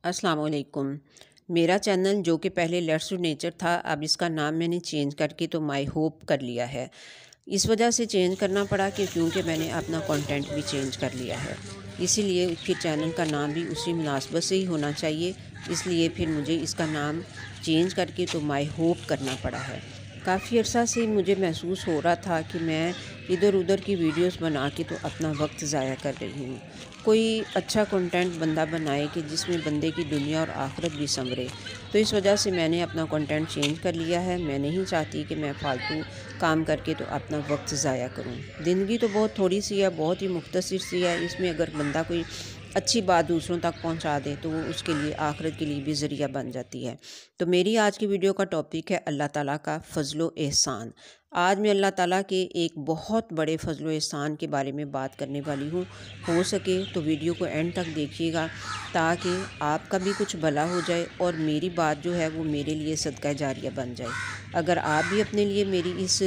अस्सलाम वालेकुम। मेरा चैनल जो कि पहले लेट्स डू नेचर था, अब इसका नाम मैंने चेंज करके तो माई होप कर लिया है। इस वजह से चेंज करना पड़ा कि क्योंकि मैंने अपना कंटेंट भी चेंज कर लिया है, इसीलिए फिर चैनल का नाम भी उसी मुनासबत से ही होना चाहिए। इसलिए फिर मुझे इसका नाम चेंज करके तो माई होप करना पड़ा है। काफ़ी अर्सा से मुझे महसूस हो रहा था कि मैं इधर उधर की वीडियोस बना के तो अपना वक्त ज़ाया कर रही हूँ। कोई अच्छा कंटेंट बंदा बनाए कि जिसमें बंदे की दुनिया और आखिरत भी संवरे। तो इस वजह से मैंने अपना कंटेंट चेंज कर लिया है। मैं नहीं चाहती कि मैं फ़ालतू काम करके तो अपना वक्त ज़ाया करूँ। ज़िंदगी तो बहुत थोड़ी सी है, बहुत ही मुख्तसर सी है। इसमें अगर बंदा कोई अच्छी बात दूसरों तक पहुंचा दे तो वो उसके लिए आखिरत के लिए भी ज़रिया बन जाती है। तो मेरी आज की वीडियो का टॉपिक है अल्लाह ताला का फ़ज़्ल व एहसान। आज मैं अल्लाह ताला के एक बहुत बड़े फ़ज़्ल व एहसान के बारे में बात करने वाली हूँ। हो सके तो वीडियो को एंड तक देखिएगा ताकि आपका भी कुछ भला हो जाए और मेरी बात जो है वो मेरे लिए सदका जारिया बन जाए। अगर आप भी अपने लिए मेरी इस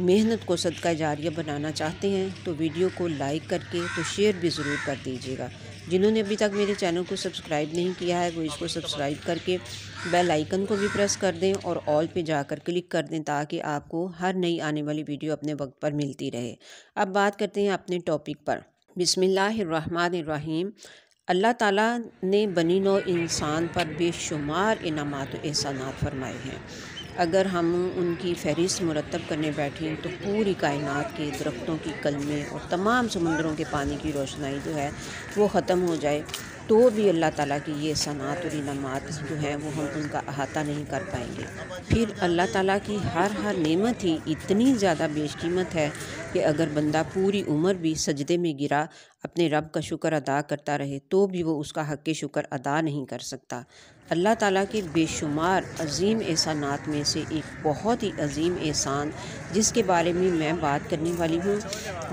मेहनत को सदका जारिया बनाना चाहते हैं तो वीडियो को लाइक करके तो शेयर भी ज़रूर कर दीजिएगा। जिन्होंने अभी तक मेरे चैनल को सब्सक्राइब नहीं किया है वो इसको सब्सक्राइब करके बेल आइकन को भी प्रेस कर दें और ऑल पे जाकर क्लिक कर दें ताकि आपको हर नई आने वाली वीडियो अपने वक्त पर मिलती रहे। अब बात करते हैं अपने टॉपिक पर। बिस्मिल्लाहिर्रहमानिर्रहीम। अल्लाह ताला ने बनी नौ इंसान पर बेशुमार इनामात व एहसानात फरमाए हैं। अगर हम उनकी फ़हरिस्त मुरतब करने बैठें तो पूरी कायनात के दरख्तों की कलमें और तमाम समुंदरों के पानी की रोशनाई जो है वो ख़त्म हो जाए तो भी अल्लाह ताला की ये सनात और इनामात जो हैं वो हम उनका अहाता नहीं कर पाएंगे। फिर अल्लाह ताला की हर नेमत ही इतनी ज़्यादा बेशकीमत है कि अगर बंदा पूरी उम्र भी सजदे में गिरा अपने रब का शुक्र अदा करता रहे तो भी वो उसका हक़ शुक्र अदा नहीं कर सकता। अल्लाह ताला के बेशुमार अज़ीम एहसानात में से एक बहुत ही अज़ीम एहसान जिसके बारे में मैं बात करने वाली हूँ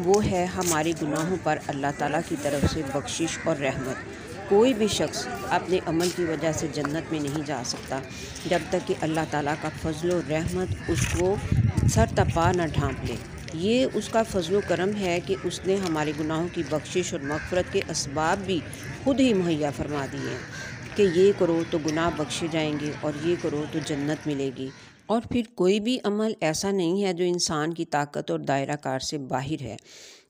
वो है हमारे गुनाहों पर अल्लाह ताला की तरफ से बख्शिश और रहमत। कोई भी शख्स अपने अमल की वजह से जन्नत में नहीं जा सकता जब तक कि अल्लाह ताला का फ़ज़्ल और रहमत उसको सर तपा न ढांप ले। ये उसका फ़ज़्ल करम है कि उसने हमारे गुनाहों की बख्शिश और मग़फ़िरत के असबाब भी खुद ही मुहैया फरमा दिए हैं कि ये करो तो गुनाह बख्शे जाएंगे और ये करो तो जन्नत मिलेगी। और फिर कोई भी अमल ऐसा नहीं है जो इंसान की ताकत और दायरा कार से बाहर है।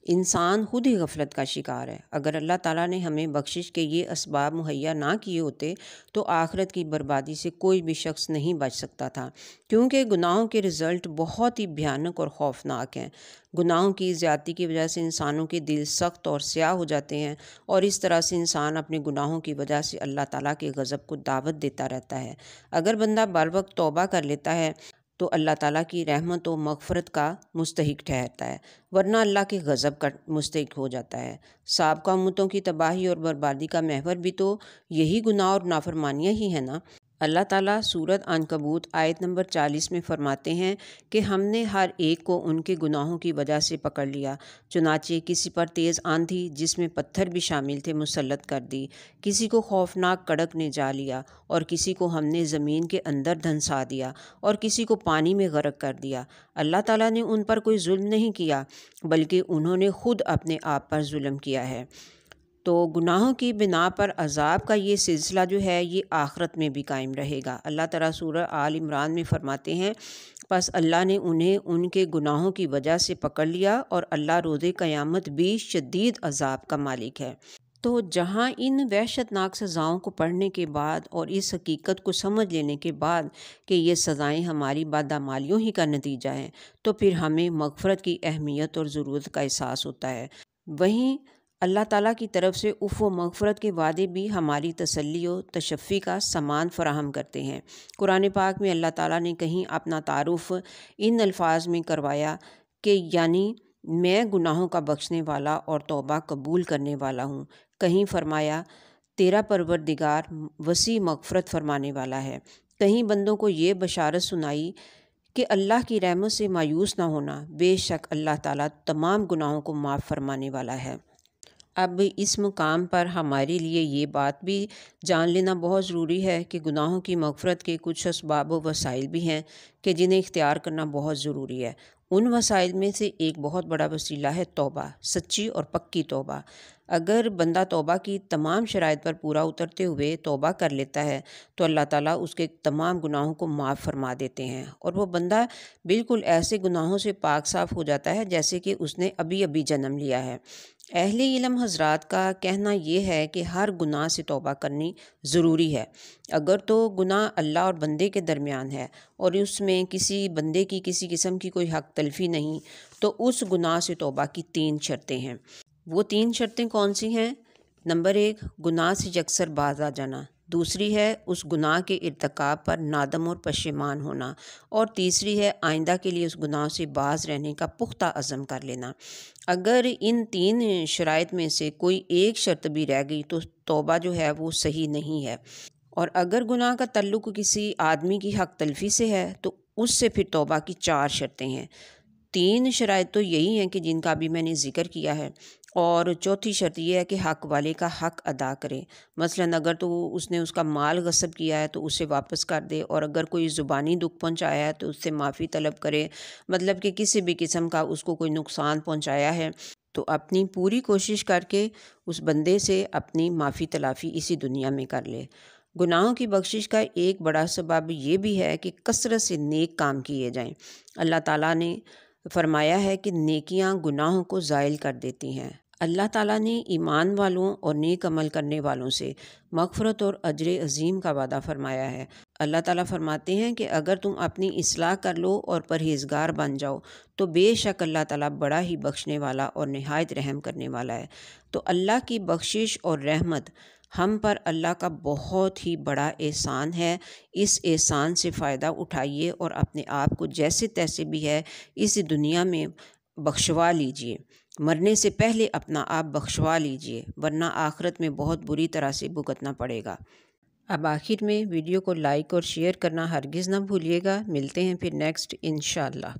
इंसान खुद ही गफलत का शिकार है। अगर अल्लाह ताला ने हमें बख्शिश के ये असबाब मुहैया ना किए होते तो आखिरत की बर्बादी से कोई भी शख्स नहीं बच सकता था, क्योंकि गुनाहों के रिज़ल्ट बहुत ही भयानक और ख़ौफनाक हैं। गुनाहों की ज़्यादती की वजह से इंसानों के दिल सख्त और स्याह हो जाते हैं और इस तरह से इंसान अपने गुनाहों की वजह से अल्लाह ताला के गज़ब को दावत देता रहता है। अगर बंदा बर वक्त तौबा कर लेता है तो अल्लाह ताला की रहमत व मग़फ़िरत का मुस्तहिक ठहरता है, वरना अल्लाह के गज़ब का मुस्तहिक हो जाता है। साबका उम्मतों की तबाही और बर्बादी का महवर भी तो यही गुनाह और नाफरमानियाँ ही है ना। अल्लाह ताला सूरत अनकबूत आयत नंबर 40 में फ़रमाते हैं कि हमने हर एक को उनके गुनाहों की वजह से पकड़ लिया। चुनाचे किसी पर तेज़ आंधी जिसमें पत्थर भी शामिल थे मुसल्लत कर दी, किसी को खौफनाक कड़क ने जा लिया और किसी को हमने ज़मीन के अंदर धंसा दिया और किसी को पानी में गर्क कर दिया। अल्लाह ताला ने उन पर कोई जुल्म नहीं किया बल्कि उन्होंने खुद अपने आप पर जुल्म किया है। तो गुनाहों की बिना पर अज़ाब का ये सिलसिला जो है ये आखिरत में भी कायम रहेगा। अल्लाह ताला सूरह आल इमरान में फ़रमाते हैं, बस अल्लाह ने उन्हें उनके गुनाहों की वजह से पकड़ लिया और अल्लाह रोज़े क़यामत भी शदीद अज़ाब का मालिक है। तो जहाँ इन वहशतनाक सज़ाओं को पढ़ने के बाद और इस हकीकत को समझ लेने के बाद कि ये सज़ाएँ हमारी बदअमालियों ही का नतीजा हैं, तो फिर हमें मग़फ़िरत की अहमियत और ज़रूरत का एहसास होता है। वहीं अल्लाह ताला की तरफ से उफ़ व मग़फ़िरत के वादे भी हमारी तसल्ली व तशफ़ी का सामान फ़राहम करते हैं। कुरान पाक में अल्लाह ताला ने कहीं अपना तारुफ़ इन अल्फाज में करवाया कि यानी मैं गुनाहों का बख्शने वाला और तौबा कबूल करने वाला हूँ। कहीं फ़रमाया तेरा परवरदिगार वसी मग़फ़िरत फ़रमाने वाला है। कहीं बंदों को ये बशारत सुनाई कि अल्लाह की रहमत से मायूस ना होना, बेशक अल्लाह ताला तमाम गुनाहों को माफ़ फरमाने वाला है। अब इस मुकाम पर हमारे लिए ये बात भी जान लेना बहुत ज़रूरी है कि गुनाहों की मग़फ़िरत के कुछ असबाब व वसाइल भी हैं कि जिन्हें इख्तियार करना बहुत ज़रूरी है। उन वसाइल में से एक बहुत बड़ा वसीला है तौबा, सच्ची और पक्की तौबा। اگر بندہ توبہ کی تمام شرائط پر پورا اترتے ہوئے توبہ کر لیتا ہے تو اللہ تعالیٰ اس کے تمام گناہوں کو معاف فرما دیتے ہیں، اور وہ بندہ بالکل ایسے گناہوں سے پاک صاف ہو جاتا ہے جیسے کہ اس نے ابھی ابھی جنم لیا ہے۔ اہل علم حضرات کا کہنا یہ ہے کہ ہر گناہ سے توبہ کرنی ضروری ہے۔ اگر تو گناہ اللہ اور بندے کے درمیان ہے اور اس میں کسی بندے کی کسی قسم کی کوئی حق تلفی نہیں، تو اس گناہ سے توبہ کی 3 شرطیں ہیں۔ وہ 3 شرطیں کون سی ہیں؟ نمبر 1، گناہ سے یکسر باز آ جانا۔ دوسری ہے اس گناہ کے ارتکاب پر نادم اور پشیمان ہونا، اور تیسری ہے آئندہ کے لیے اس گناہ سے باز رہنے کا پختہ عزم کر لینا۔ اگر ان 3 شرائط میں سے کوئی ایک شرط بھی رہ گئی تو توبہ جو ہے وہ صحیح نہیں ہے، اور اگر گناہ کا تعلق کسی آدمی کی حق تلفی سے ہے تو اس سے پھر توبہ کی 4 شرطیں ہیں۔ 3 شرائط تو یہی ہیں کہ جن کا بھی میں نے ذکر کیا ہے، اور چوتھی شرط یہ ہے کہ حق والے کا حق ادا کرے۔ مثلاً اگر تو اس نے اس کا مال غصب کیا ہے تو اسے واپس کر دے، اور اگر کوئی زبانی دکھ پہنچایا ہے تو اس سے معافی طلب کرے، مطلب کہ کسی بھی قسم کا اس کو کوئی نقصان پہنچایا ہے تو اپنی پوری کوشش کر کے اس بندے سے اپنی معافی تلافی اسی دنیا میں کر لے۔ گناہوں کی بخشش کا ایک بڑا سبب یہ بھی ہے کہ کثرت سے نیک کام کیے جائیں۔ اللہ تعالیٰ نے فرمایا ہے کہ نیکیاں گناہوں کو زائل کر دیتی ہیں۔ اللہ تعالیٰ نے ایمان والوں اور نیک عمل کرنے والوں سے مغفرت اور اجر عظیم کا وعدہ فرمایا ہے۔ اللہ تعالیٰ فرماتے ہیں کہ اگر تم اپنی اصلاح کر لو اور پرہیزگار بن جاؤ تو بے شک اللہ تعالیٰ بڑا ہی بخشنے والا اور نہایت رحم کرنے والا ہے۔ تو اللہ کی بخشش اور رحمت ہم پر اللہ کا بہت ہی بڑا احسان ہے۔ اس احسان سے فائدہ اٹھائیے اور اپنے آپ کو جیسے تیسے بھی ہے اس دنیا میں بخشوا لیجئے، مرنے سے پہلے اپنا آپ بخشوا لیجئے، ورنہ آخرت میں بہت بری طرح سے بھگتنا پڑے گا۔ اب آخر میں ویڈیو کو لائک اور شیئر کرنا ہرگز نہ بھولیے گا۔ ملتے ہیں پھر نیکسٹ انشاءاللہ۔